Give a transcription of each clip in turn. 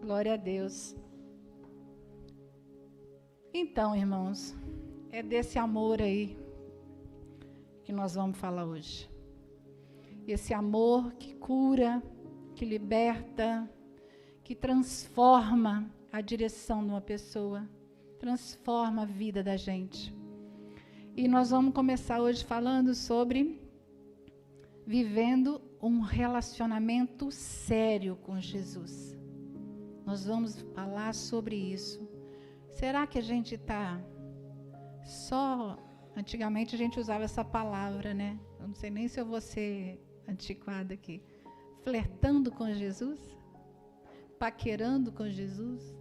Glória a Deus. Então, irmãos, é desse amor aí que nós vamos falar hoje. Esse amor que cura, que liberta, que transforma a direção de uma pessoa, transforma a vida da gente. E nós vamos começar hoje falando sobre vivendo um relacionamento sério com Jesus. Nós vamos falar sobre isso. Será que a gente está só... Antigamente a gente usava essa palavra, né? Eu não sei nem se eu vou ser antiquada aqui. Flertando com Jesus? Paquerando com Jesus?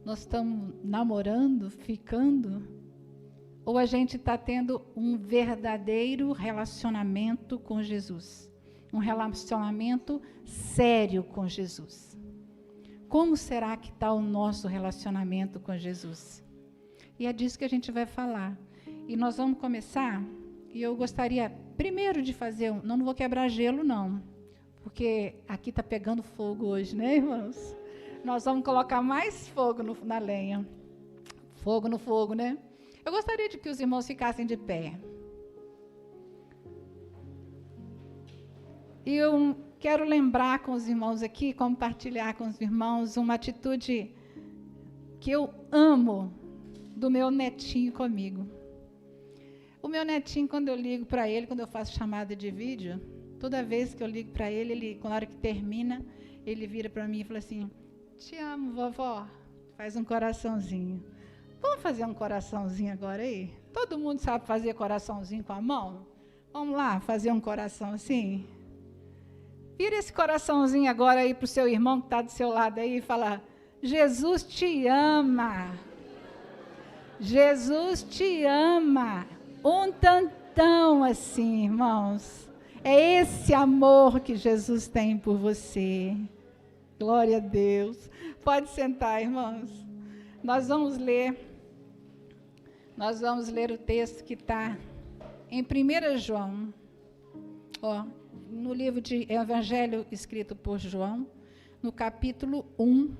Nós estamos namorando, ficando? Ou a gente está tendo um verdadeiro relacionamento com Jesus? Um relacionamento sério com Jesus? Como será que está o nosso relacionamento com Jesus? E é disso que a gente vai falar. E nós vamos começar, e eu gostaria primeiro de fazer, não vou quebrar gelo não, porque aqui está pegando fogo hoje, né, irmãos? Nós vamos colocar mais fogo na lenha. Fogo no fogo, né? Eu gostaria de que os irmãos ficassem de pé. E eu quero lembrar com os irmãos aqui, compartilhar com os irmãos uma atitude que eu amo do meu netinho comigo. O meu netinho, quando eu ligo para ele, quando eu faço chamada de vídeo, toda vez que eu ligo para ele, na hora que termina, ele vira para mim e fala assim: te amo, vovó. Faz um coraçãozinho. Vamos fazer um coraçãozinho agora aí? Todo mundo sabe fazer coraçãozinho com a mão? Vamos lá, fazer um coração assim? Vira esse coraçãozinho agora aí para o seu irmão que está do seu lado aí e fala: Jesus te ama. Jesus te ama. Um tantão assim, irmãos. É esse amor que Jesus tem por você. Glória a Deus. Pode sentar, irmãos. Nós vamos ler o texto que está em 1 João. No livro de Evangelho escrito por João, no capítulo 1.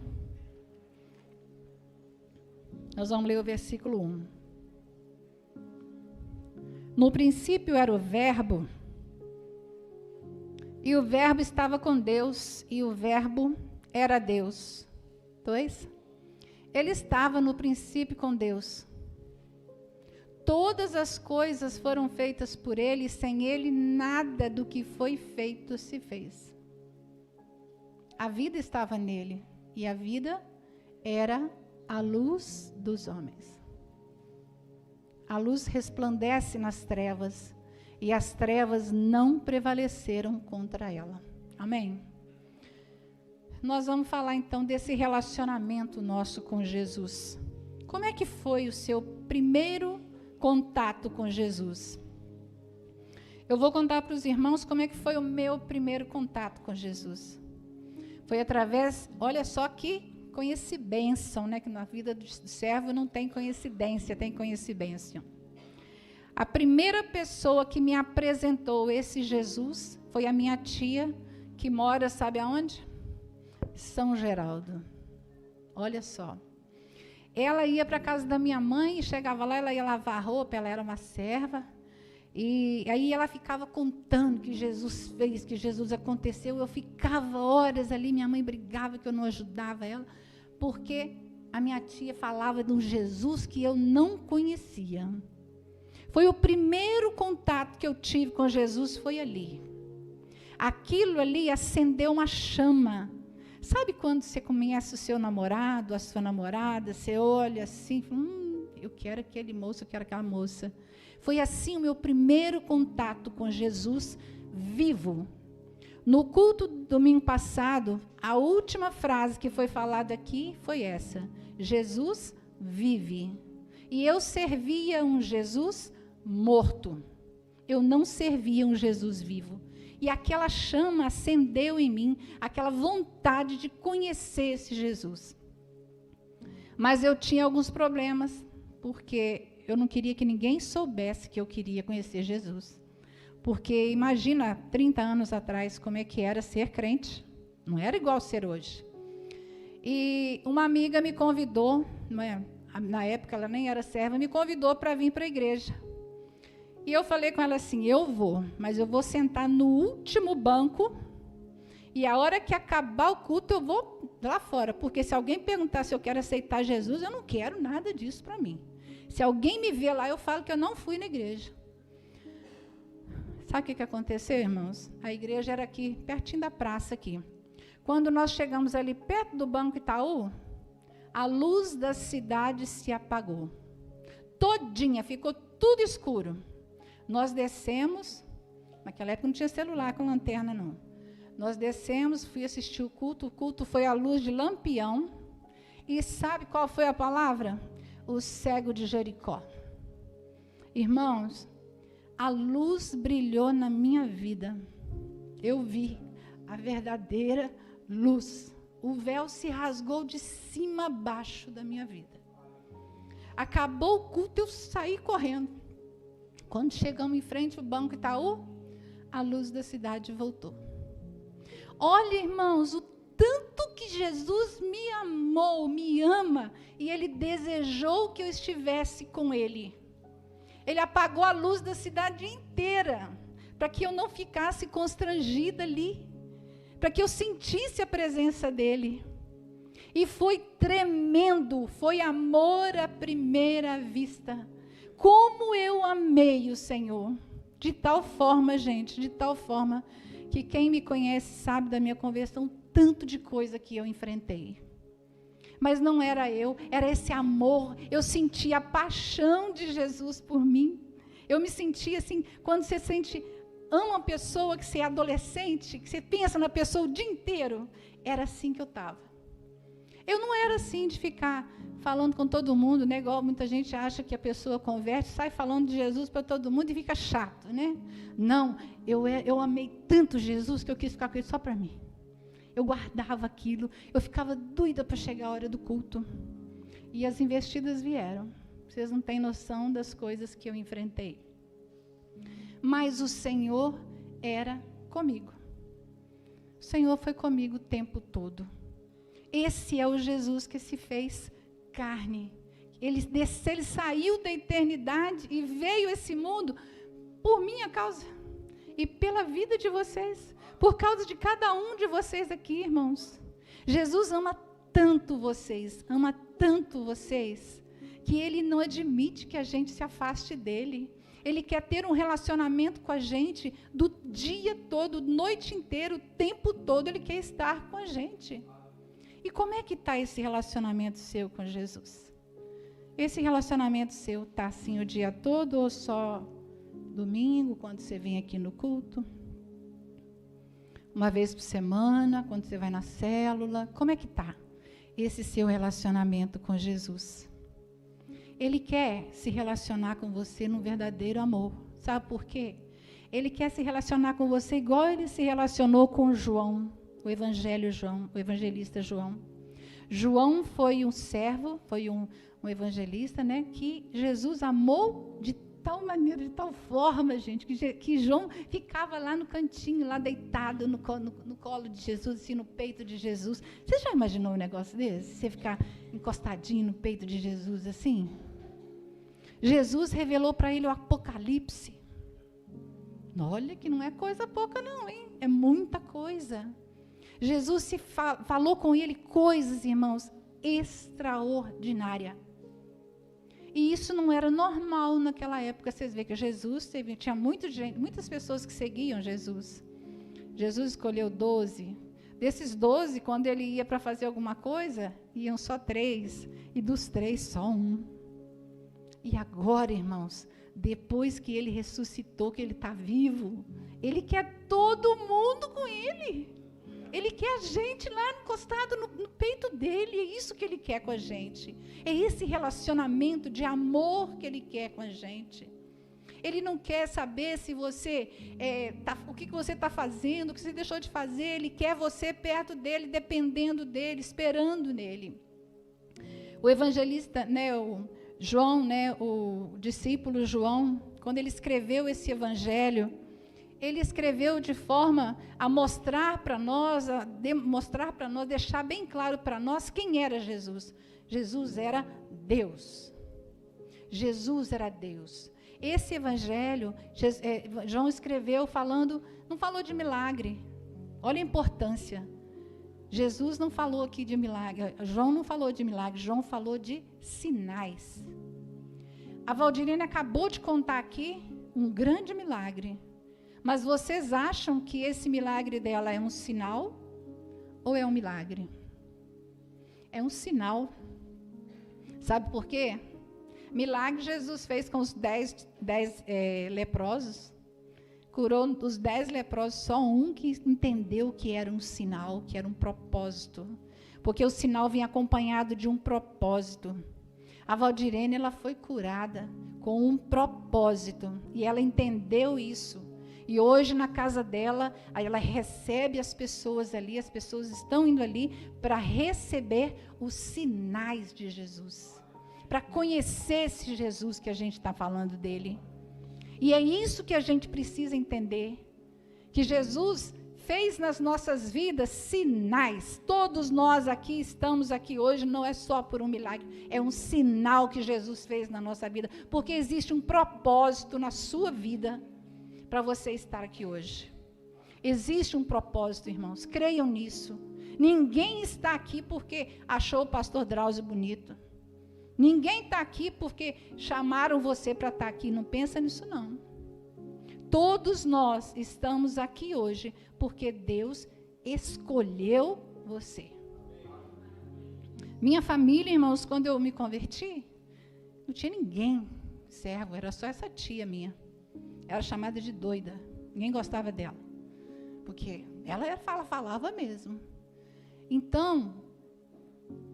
Nós vamos ler o versículo 1. No princípio era o Verbo, e o Verbo estava com Deus, e o Verbo era Deus. 2. Ele estava no princípio com Deus. Todas as coisas foram feitas por ele, e sem ele nada do que foi feito se fez. A vida estava nele, e a vida era a luz dos homens. A luz resplandece nas trevas, e as trevas não prevaleceram contra ela. Amém? Nós vamos falar então desse relacionamento nosso com Jesus. Como é que foi o seu primeiro contato com Jesus? Eu vou contar para os irmãos como é que foi o meu primeiro contato com Jesus. Foi através, olha só que coincidência, né? Que na vida do servo não tem coincidência, tem coincidência. A primeira pessoa que me apresentou esse Jesus foi a minha tia, que mora, sabe aonde? São Geraldo. Olha só. Ela ia para a casa da minha mãe, chegava lá, ela ia lavar roupa, ela era uma serva, e aí ela ficava contando que Jesus fez, que Jesus aconteceu. Eu ficava horas ali, minha mãe brigava que eu não ajudava ela, porque a minha tia falava de um Jesus que eu não conhecia. Foi o primeiro contato que eu tive com Jesus, foi ali. Aquilo ali acendeu uma chama. Sabe quando você conhece o seu namorado, a sua namorada, você olha assim, eu quero aquele moço, eu quero aquela moça. Foi assim o meu primeiro contato com Jesus vivo. No culto do domingo passado, a última frase que foi falada aqui foi essa: Jesus vive. E eu servia um Jesus morto. Eu não servia um Jesus vivo. E aquela chama acendeu em mim, aquela vontade de conhecer esse Jesus. Mas eu tinha alguns problemas, porque eu não queria que ninguém soubesse que eu queria conhecer Jesus. Porque imagina, 30 anos atrás, como é que era ser crente. Não era igual ser hoje. E uma amiga me convidou, na época ela nem era serva, me convidou para vir para a igreja. E eu falei com ela assim, eu vou, mas eu vou sentar no último banco, e a hora que acabar o culto eu vou lá fora, porque se alguém perguntar se eu quero aceitar Jesus, eu não quero nada disso para mim. Se alguém me vê lá, eu falo que eu não fui na igreja. Sabe o que aconteceu, irmãos? A igreja era aqui, pertinho da praça aqui. Quando nós chegamos ali perto do Banco Itaú, a luz da cidade se apagou. Todinha, ficou tudo escuro. Nós descemos, naquela época não tinha celular com lanterna, não. Nós descemos, fui assistir o culto foi à luz de lampião. E sabe qual foi a palavra? O cego de Jericó. Irmãos, a luz brilhou na minha vida. Eu vi a verdadeira luz. O véu se rasgou de cima a baixo da minha vida. Acabou o culto, eu saí correndo. Quando chegamos em frente ao Banco Itaú, a luz da cidade voltou. Olha, irmãos, o tanto que Jesus me amou, me ama, e Ele desejou que eu estivesse com Ele. Ele apagou a luz da cidade inteira, para que eu não ficasse constrangida ali, para que eu sentisse a presença dEle. E foi tremendo, foi amor à primeira vista. Como eu amei o Senhor, de tal forma, gente, de tal forma, que quem me conhece sabe da minha conversão, tanto de coisa que eu enfrentei. Mas não era eu, era esse amor. Eu sentia a paixão de Jesus por mim. Eu me sentia assim, quando você ama uma pessoa, que você é adolescente, que você pensa na pessoa o dia inteiro. Era assim que eu estava. Eu não era assim de ficar falando com todo mundo, né? Igual muita gente acha que a pessoa converte, sai falando de Jesus para todo mundo e fica chato, né? Não, eu amei tanto Jesus que eu quis ficar com ele só para mim. Eu guardava aquilo, eu ficava doida para chegar a hora do culto. E as investidas vieram. Vocês não têm noção das coisas que eu enfrentei. Mas o Senhor era comigo. O Senhor foi comigo o tempo todo. Esse é o Jesus que se fez carne. Ele desceu, ele saiu da eternidade e veio a esse mundo por minha causa e pela vida de vocês. Por causa de cada um de vocês aqui, irmãos. Jesus ama tanto vocês, que Ele não admite que a gente se afaste dEle. Ele quer ter um relacionamento com a gente do dia todo, noite inteira, o tempo todo, Ele quer estar com a gente. E como é que está esse relacionamento seu com Jesus? Esse relacionamento seu está assim o dia todo ou só domingo, quando você vem aqui no culto? Uma vez por semana, quando você vai na célula? Como é que está esse seu relacionamento com Jesus? Ele quer se relacionar com você num verdadeiro amor. Sabe por quê? Ele quer se relacionar com você igual ele se relacionou com João, o evangelista João. João foi um servo, foi um evangelista, né, que Jesus amou de tal maneira, de tal forma, gente, que João ficava lá no cantinho, lá deitado no colo de Jesus, assim, no peito de Jesus. Você já imaginou um negócio desse? Você ficar encostadinho no peito de Jesus, assim? Jesus revelou para ele o Apocalipse. Olha que não é coisa pouca não, hein? É muita coisa. Jesus falou com ele coisas, irmãos, extraordinárias. E isso não era normal naquela época. Vocês veem que Jesus tinha muitas pessoas que seguiam Jesus. Jesus escolheu 12. Desses 12, quando ele ia para fazer alguma coisa, iam só 3. E dos 3, só 1. E agora, irmãos, depois que ele ressuscitou, que ele está vivo, ele quer todo mundo com ele. Ele quer a gente lá encostado no peito dele. É isso que ele quer com a gente. É esse relacionamento de amor que ele quer com a gente. Ele não quer saber se você o que você está fazendo, o que você deixou de fazer. Ele quer você perto dele, dependendo dele, esperando nele. O evangelista, né, o João, né, o discípulo João, quando ele escreveu esse evangelho, ele escreveu de forma a mostrar para nós, deixar bem claro para nós quem era Jesus. Jesus era Deus. Jesus era Deus. Esse evangelho, João escreveu falando, não falou de milagre. Olha a importância. Jesus não falou aqui de milagre, João não falou de milagre, João falou de sinais. A Valdirene acabou de contar aqui um grande milagre. Mas vocês acham que esse milagre dela é um sinal ou é um milagre? É um sinal. Sabe por quê? Milagre Jesus fez com os 10 leprosos. Curou os 10 leprosos, só um que entendeu que era um sinal, que era um propósito. Porque o sinal vinha acompanhado de um propósito. A Valdirene, ela foi curada com um propósito. E ela entendeu isso. E hoje na casa dela, aí ela recebe as pessoas ali, as pessoas estão indo ali para receber os sinais de Jesus. Para conhecer esse Jesus que a gente está falando dele. E é isso que a gente precisa entender. Que Jesus fez nas nossas vidas sinais. Todos nós aqui estamos aqui hoje, não é só por um milagre, é um sinal que Jesus fez na nossa vida. Porque existe um propósito na sua vida para você estar aqui hoje. Existe um propósito, irmãos, creiam nisso. Ninguém está aqui porque achou o pastor Drauzio bonito. Ninguém está aqui porque chamaram você para estar aqui, não pensa nisso não. Todos nós estamos aqui hoje porque Deus escolheu você. Minha família, irmãos, quando eu me converti, não tinha ninguém servo, era só essa tia minha. Era chamada de doida. Ninguém gostava dela. Porque ela falava mesmo. Então,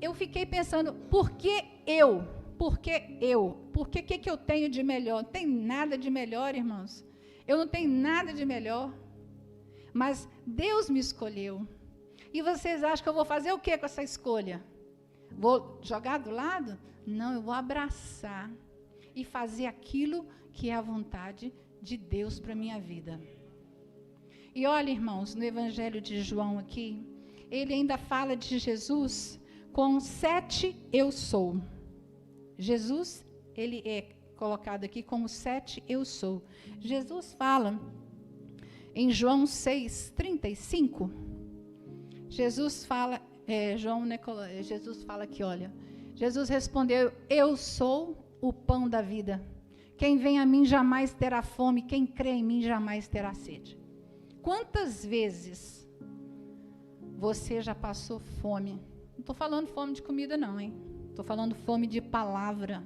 eu fiquei pensando, por que eu? Por que eu? Porque o que eu tenho de melhor? Não tem nada de melhor, irmãos. Eu não tenho nada de melhor. Mas Deus me escolheu. E vocês acham que eu vou fazer o que com essa escolha? Vou jogar do lado? Não, eu vou abraçar e fazer aquilo que é a vontade de Deus para a minha vida. E olha, irmãos, no Evangelho de João aqui, ele ainda fala de Jesus com 7 eu sou. Jesus, ele é colocado aqui como 7 eu sou. Jesus fala em João 6:35. Jesus fala, Jesus fala aqui, olha, Jesus respondeu, eu sou o pão da vida. Quem vem a mim jamais terá fome, quem crê em mim jamais terá sede. Quantas vezes você já passou fome? Não estou falando fome de comida não, hein? Estou falando fome de palavra,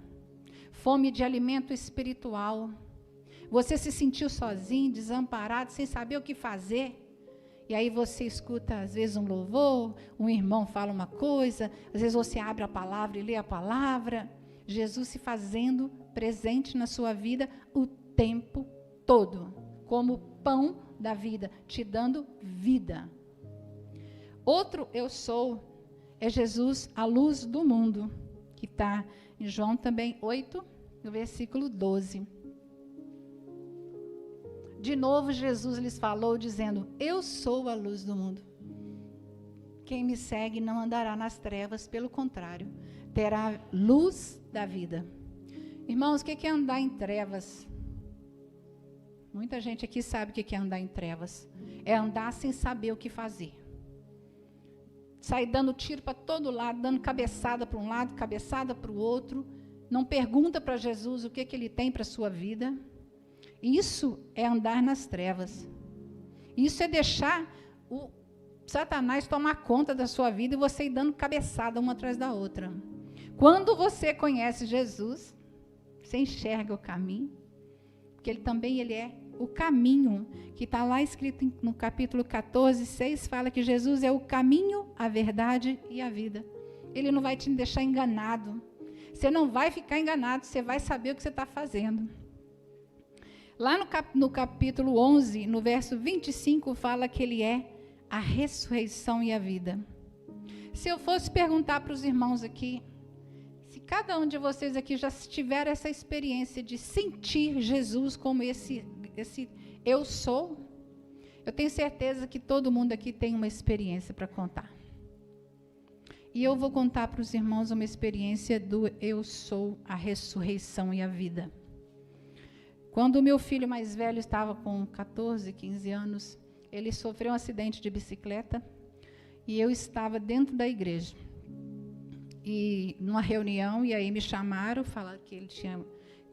fome de alimento espiritual. Você se sentiu sozinho, desamparado, sem saber o que fazer. E aí você escuta, às vezes, um louvor, um irmão fala uma coisa, às vezes você abre a palavra e lê a palavra. Jesus se fazendo presente na sua vida o tempo todo, como pão da vida, te dando vida. Outro eu sou é Jesus, a luz do mundo, que está em João também 8, no versículo 12. De novo Jesus lhes falou dizendo, eu sou a luz do mundo. Quem me segue não andará nas trevas, pelo contrário, terá luz da vida. Irmãos, o que é andar em trevas? Muita gente aqui sabe o que é andar em trevas. É andar sem saber o que fazer. Sair dando tiro para todo lado, dando cabeçada para um lado, cabeçada para o outro. Não pergunta para Jesus o que ele tem para a sua vida. Isso é andar nas trevas. Isso é deixar o Satanás tomar conta da sua vida e você ir dando cabeçada uma atrás da outra. Quando você conhece Jesus, você enxerga o caminho, porque ele é o caminho, que está lá escrito no capítulo 14, 6, fala que Jesus é o caminho, a verdade e a vida. Ele não vai te deixar enganado. Você não vai ficar enganado, você vai saber o que você está fazendo. Lá no capítulo 11, no verso 25, fala que ele é a ressurreição e a vida. Se eu fosse perguntar para os irmãos aqui, se cada um de vocês aqui já tiver essa experiência de sentir Jesus como esse eu sou, Eu tenho certeza que todo mundo aqui tem uma experiência para contar. E eu vou contar para os irmãos uma experiência do Eu Sou a Ressurreição e a Vida. Quando o meu filho mais velho estava com 14, 15 anos, ele sofreu um acidente de bicicleta e eu estava dentro da igreja. E numa reunião, e aí me chamaram, falaram que ele tinha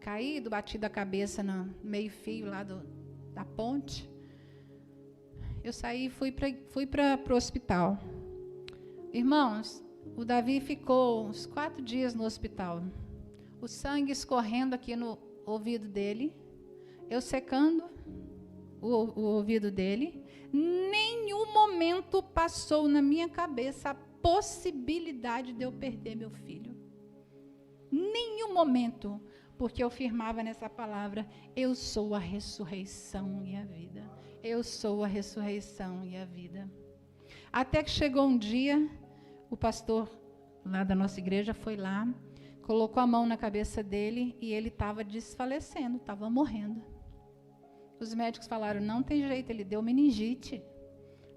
caído, batido a cabeça no meio-fio lá da ponte. Eu saí e fui para o hospital. Irmãos, o Davi ficou uns 4 dias no hospital. O sangue escorrendo aqui no ouvido dele, eu secando o ouvido dele. Nenhum momento passou na minha cabeça a possibilidade de eu perder meu filho. Nenhum momento, porque eu firmava nessa palavra: eu sou a ressurreição e a vida. Eu sou a ressurreição e a vida. Até que chegou um dia, o pastor lá da nossa igreja foi lá, colocou a mão na cabeça dele e ele estava desfalecendo, estava morrendo. Os médicos falaram: não tem jeito, ele deu meningite.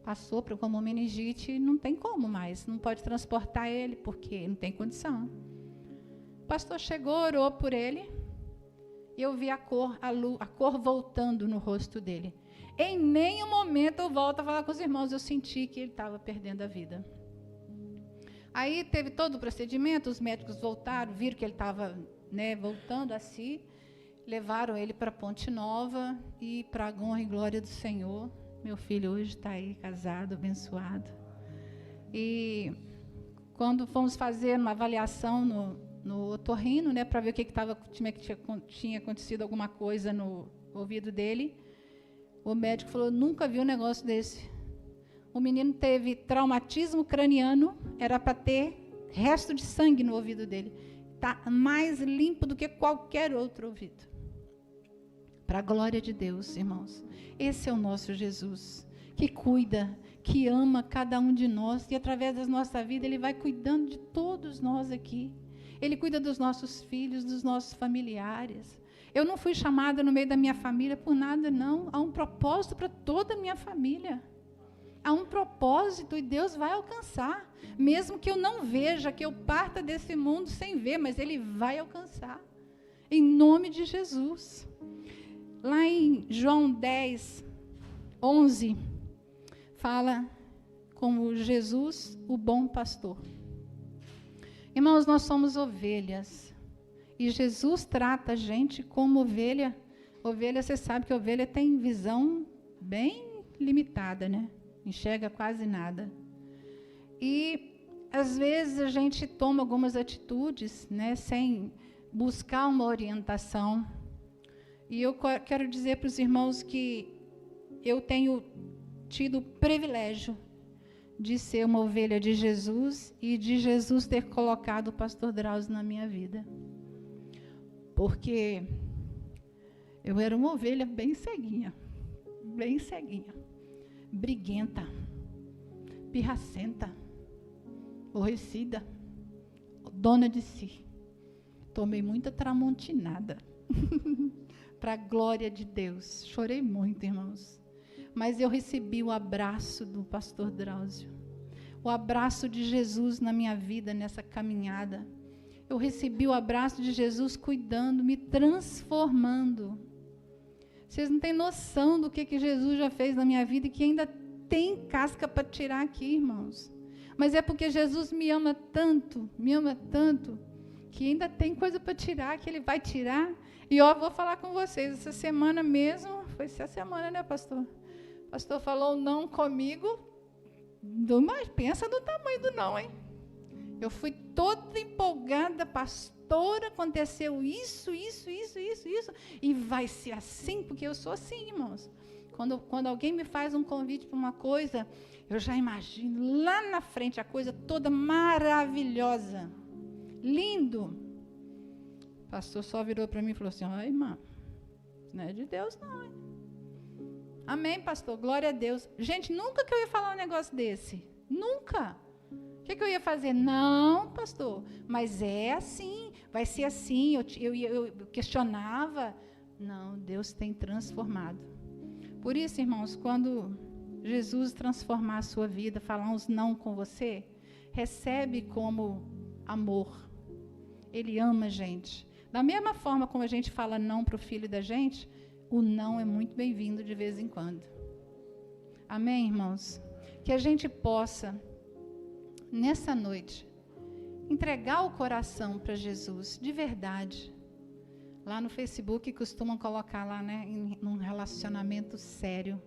Passou como meningite, não tem como mais, não pode transportar ele, porque não tem condição. O pastor chegou, orou por ele, e eu vi a cor voltando no rosto dele. Em nenhum momento eu volto a falar com os irmãos, eu senti que ele estava perdendo a vida. Aí teve todo o procedimento, os médicos voltaram, viram que ele estava voltando a si, levaram ele para Ponte Nova e para a honra e glória do Senhor. Meu filho hoje está aí casado, abençoado. E quando fomos fazer uma avaliação no otorrino, para ver o que tinha acontecido alguma coisa no ouvido dele, o médico falou: nunca vi um negócio desse. O menino teve traumatismo craniano, era para ter resto de sangue no ouvido dele. Está mais limpo do que qualquer outro ouvido. Para a glória de Deus, irmãos. Esse é o nosso Jesus, que cuida, que ama cada um de nós, e através da nossa vida Ele vai cuidando de todos nós aqui. Ele cuida dos nossos filhos, dos nossos familiares. Eu não fui chamada no meio da minha família por nada, não. Há um propósito para toda a minha família. Há um propósito e Deus vai alcançar. Mesmo que eu não veja, que eu parta desse mundo sem ver, mas Ele vai alcançar. Em nome de Jesus. Lá em João 10, 11, fala como Jesus, o bom pastor. Irmãos, nós somos ovelhas. E Jesus trata a gente como ovelha. Ovelha, você sabe que ovelha tem visão bem limitada, né? Enxerga quase nada. E, às vezes, a gente toma algumas atitudes, sem buscar uma orientação. E eu quero dizer para os irmãos que eu tenho tido o privilégio de ser uma ovelha de Jesus e de Jesus ter colocado o pastor Drauzio na minha vida. Porque eu era uma ovelha bem ceguinha, briguenta, pirracenta, aborrecida, dona de si. Tomei muita tramontinada. Para a glória de Deus. Chorei muito, irmãos. Mas eu recebi o abraço do pastor Drauzio. O abraço de Jesus na minha vida, nessa caminhada. Eu recebi o abraço de Jesus cuidando, me transformando. Vocês não têm noção do que Jesus já fez na minha vida e que ainda tem casca para tirar aqui, irmãos. Mas é porque Jesus me ama tanto, que ainda tem coisa para tirar, que Ele vai tirar. E vou falar com vocês, essa semana mesmo, foi essa semana, né, pastor? O pastor falou não comigo, mas pensa no tamanho do não, hein? Eu fui toda empolgada, pastor, aconteceu isso, e vai ser assim, porque eu sou assim, irmãos. Quando alguém me faz um convite para uma coisa, eu já imagino lá na frente a coisa toda maravilhosa, lindo. O pastor só virou para mim e falou assim: ó, irmã, isso não é de Deus não, hein? Amém, pastor, glória a Deus. Gente, nunca que eu ia falar um negócio desse, nunca. O que eu ia fazer? Não, pastor, mas é assim, vai ser assim. Eu questionava. Não, Deus tem transformado. Por isso, irmãos, quando Jesus transformar a sua vida, falar uns não com você, recebe como amor. Ele ama a gente. Da mesma forma como a gente fala não para o filho da gente, o não é muito bem-vindo de vez em quando. Amém, irmãos? Que a gente possa, nessa noite, entregar o coração para Jesus, de verdade. Lá no Facebook costumam colocar lá, né, num relacionamento sério.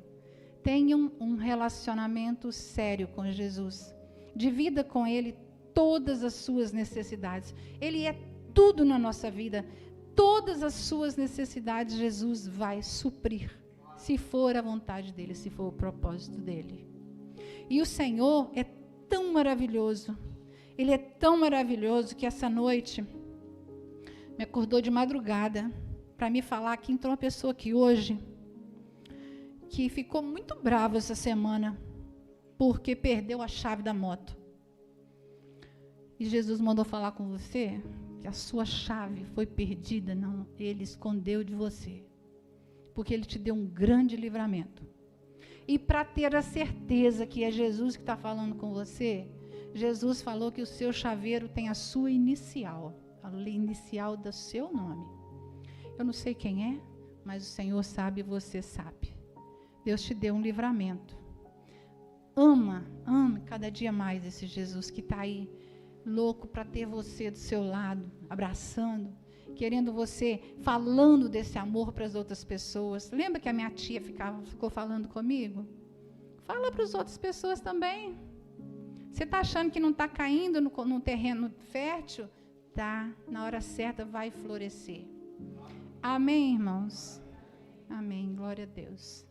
Tenham um relacionamento sério com Jesus. Divida com Ele todas as suas necessidades. Ele é tudo na nossa vida. Todas as suas necessidades Jesus vai suprir, se for a vontade dEle, se for o propósito dEle. E o Senhor é tão maravilhoso. Ele é tão maravilhoso que essa noite me acordou de madrugada para me falar que entrou uma pessoa aqui hoje que ficou muito brava essa semana porque perdeu a chave da moto. E Jesus mandou falar com você que a sua chave foi perdida, não, Ele escondeu de você, porque Ele te deu um grande livramento. E para ter a certeza que é Jesus que está falando com você, Jesus falou que o seu chaveiro tem a sua inicial, a inicial do seu nome. Eu não sei quem é, mas o Senhor sabe e você sabe. Deus te deu um livramento. Ame cada dia mais esse Jesus que está aí, louco para ter você do seu lado, abraçando, querendo você, falando desse amor para as outras pessoas. Lembra que a minha tia ficou falando comigo? Fala para as outras pessoas também. Você está achando que não está caindo no terreno fértil? Tá, na hora certa vai florescer. Amém, irmãos? Amém, glória a Deus.